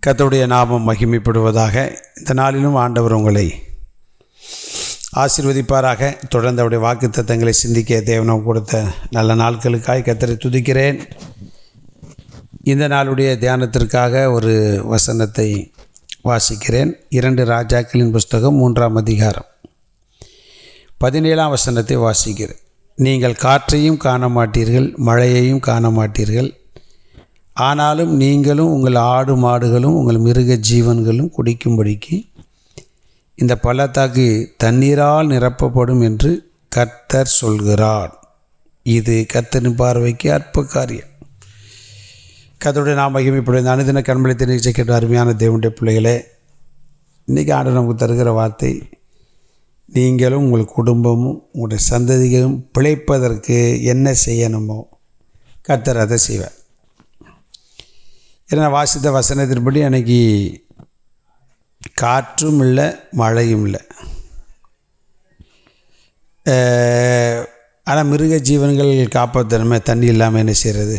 கர்த்தருடைய நாமம் மகிமைப்படுவதாக. இந்த நாளிலும் ஆண்டவர் உங்களை ஆசீர்வதிப்பாராக. தொடர்ந்து அவருடைய வாக்குத்தத்தங்களை சிந்திக்க தேவனம் கொடுத்த நல்ல நாட்களுக்காய் கர்த்தரை துதிக்கிறேன். இந்த நாளுடைய தியானத்திற்காக ஒரு வசனத்தை வாசிக்கிறேன். 2 ராஜாக்களின் புஸ்தகம் 3ஆம் அதிகாரம் 17ஆம் வசனத்தை வாசிக்கிறேன். நீங்கள் காற்றையும் காண மாட்டீர்கள், மழையையும் காண மாட்டீர்கள். ஆனாலும் நீங்களும் உங்கள் ஆடு மாடுகளும் உங்கள் மிருக ஜீவன்களும் குடிக்கும்படிக்கு இந்த பள்ளத்தாக்கு தண்ணீரால் நிரப்பப்படும் என்று கர்த்தர் சொல்கிறார். இது கர்த்தரின் பார்வைக்கு அற்ப காரியம். கர்த்தருடைய நாம் மகிமைப்படும் இந்த அனுதின கண்மலைத்தை நிகழ்ச்சி கேட்ட அருமையான தேவனுடைய பிள்ளைகளே, இன்றைக்கி ஆண்டு நமக்கு தருகிற வார்த்தை, நீங்களும் உங்கள் குடும்பமும் உங்களுடைய சந்ததிகளும் பிழைப்பதற்கு என்ன செய்யணுமோ கர்த்தர் அதை செய்வார். ஏன்னா வாசித்த வசனத்தின்படி அன்றைக்கி காற்றும் இல்லை, மழையும் இல்லை. ஆனால் மிருக ஜீவன்கள் காப்பாற்றணுமே, தண்ணி இல்லாமல் என்ன செய்கிறது?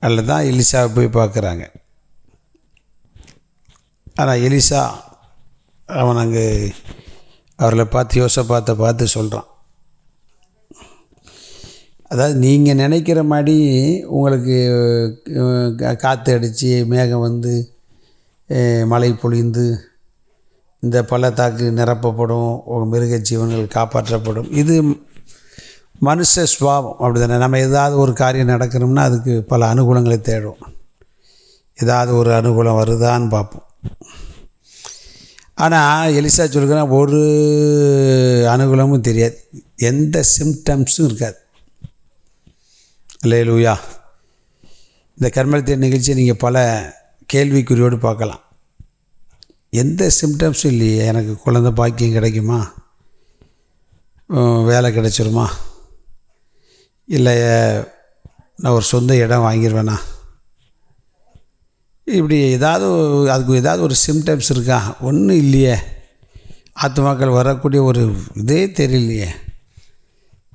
அதில் தான் எலிசாவை போய் பார்க்குறாங்க. ஆனால் எலிசா அவன் அங்கே அவர்களை பார்த்து யோசபாத்தை பார்த்து சொல்கிறான், அதாவது நீங்கள் நினைக்கிற மாதிரி உங்களுக்கு காற்று அடித்து மேகம் வந்து மழை பொழிந்து இந்த பள்ளத்தாக்கு நிரப்பப்படும், மிருக ஜீவன்கள் காப்பாற்றப்படும். இது மனுஷ சுபாவம். அப்படி தானே? நம்ம ஏதாவது ஒரு காரியம் நடக்கணும்னா அதுக்கு பல அனுகூலங்களை தேடும். ஏதாவது ஒரு அனுகூலம் வருதான்னு பார்ப்போம். ஆனால் எலிசா சொல்கிறேன், ஒரு அனுகூலமும் தெரியாது, எந்த சிம்டம்ஸும் இருக்காது. அல்லேலூயா. இந்த கர்மலத்திய நிகழ்ச்சியை நீங்கள் பல கேள்விக்குறியோடு பார்க்கலாம். எந்த சிம்டம்ஸும் இல்லையே. எனக்கு குழந்தை பாக்கியம் கிடைக்குமா, வேலை கிடைச்சிருமா, இல்லை நான் ஒரு சொந்த இடம் வாங்கிடுவேனா, இப்படி அதுக்கு ஏதாவது ஒரு சிம்டம்ஸ் இருக்கா? ஒன்றும் இல்லையே. ஆத்துமாக்கள் வரக்கூடிய ஒரு இதே தெரியலையே.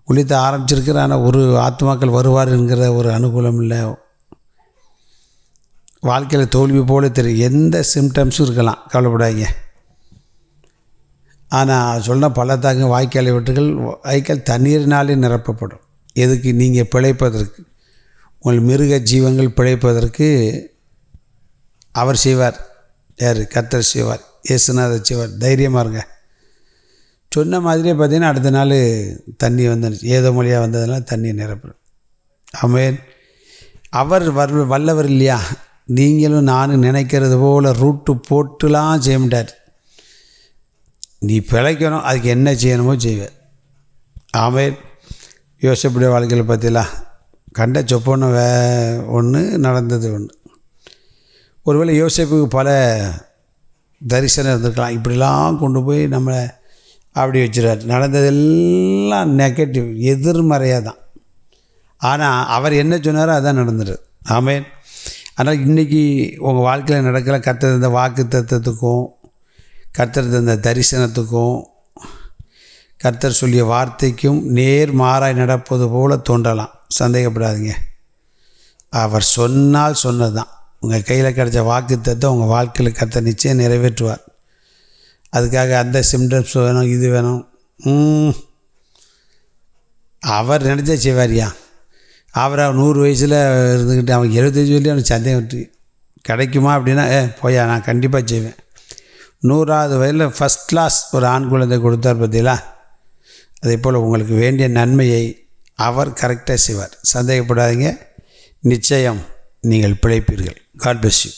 குளித்த ஆரம்பிச்சிருக்கிற, ஆனால் ஒரு ஆத்மாக்கள் வருவாருங்கிற ஒரு அனுகூலம் இல்லை. வாழ்க்கையில் தோல்வி போல தெரியும். எந்த சிம்டம்ஸும் இருக்கலாம், கவலைப்படாதீங்க. ஆனால் சொன்ன பள்ளத்தாக்கு வாய்க்காலை வெட்டுகள், வாய்க்கால் தண்ணீரினாலே நிரப்பப்படும். எதுக்கு? நீங்கள் பிழைப்பதற்கு, உங்கள் மிருக ஜீவங்கள் பிழைப்பதற்கு அவர் செய்வார். யார்? கர்த்தர் செய்வார். இயேசுநாதர் செய்வார். தைரியமாக இருங்க. சொன்ன மாதிரியே பார்த்தீங்கன்னா அடுத்த நாள் தண்ணி வந்துடுச்சு. ஏதோ மொழியாக வந்ததுனால தண்ணி நிரப்படும். ஆமென். அவர் வல்லவர் இல்லையா? நீங்களும் நானும் நினைக்கிறது போல் ரூட்டு போட்டுலாம் செய்ய மாட்டார். நீ பிழைக்கணும், அதுக்கு என்ன செய்யணுமோ செய்வார். ஆமென். யோசிப்புடைய வாழ்க்கையில் பார்த்தீங்களா, கண்ட சொப்பொன்று ஒன்று நடந்தது ஒன்று. ஒருவேளை யோசிப்புக்கு பல தரிசனம் இருந்திருக்கலாம். இப்படிலாம் கொண்டு போய் நம்மளை அப்படி வச்சுருவார். நடந்ததெல்லாம் நெகட்டிவ், எதிர்மறையாக தான். ஆனால் அவர் என்ன சொன்னாரோ அதான் நடந்துடுது. ஆமென். ஆனால் இன்றைக்கி உங்கள் வாழ்க்கையில் நடக்கிற கர்த்தர் தந்த வாக்கு தத்துவத்துக்கும், கர்த்தர் தந்த தரிசனத்துக்கும், கர்த்தர் சொல்லிய வார்த்தைக்கும் நேர் மாறாய் நடப்பது போல் தோன்றலாம். சந்தேகப்படாதீங்க. அவர் சொன்னால் சொன்னது தான். உங்கள் கையில் கிடைச்ச வாக்கு தத்துவம் உங்கள் வாழ்க்கையில் கர்த்தர் நிச்சயம் நிறைவேற்றுவார். அதுக்காக அந்த சிம்டம்ஸ் வேணும், இது வேணும். அவர் நினச்சா செய்வாரியா? அவர் 100 வயசில் இருந்துக்கிட்டு அவன் 75 சொல்லி அவனுக்கு சந்தேகம் விட்டு கிடைக்குமா அப்படின்னா, போயா நான் கண்டிப்பாக செய்வேன். 100வது வயதில் ஃபஸ்ட் கிளாஸ் ஒரு ஆண் குழந்தை கொடுத்தார் பார்த்தீங்களா? அதே போல் உங்களுக்கு வேண்டிய நன்மையை அவர் கரெக்டாக செய்வார். சந்தேகப்படாதீங்க, நிச்சயம் நீங்கள் பிழைப்பீர்கள். God bless you.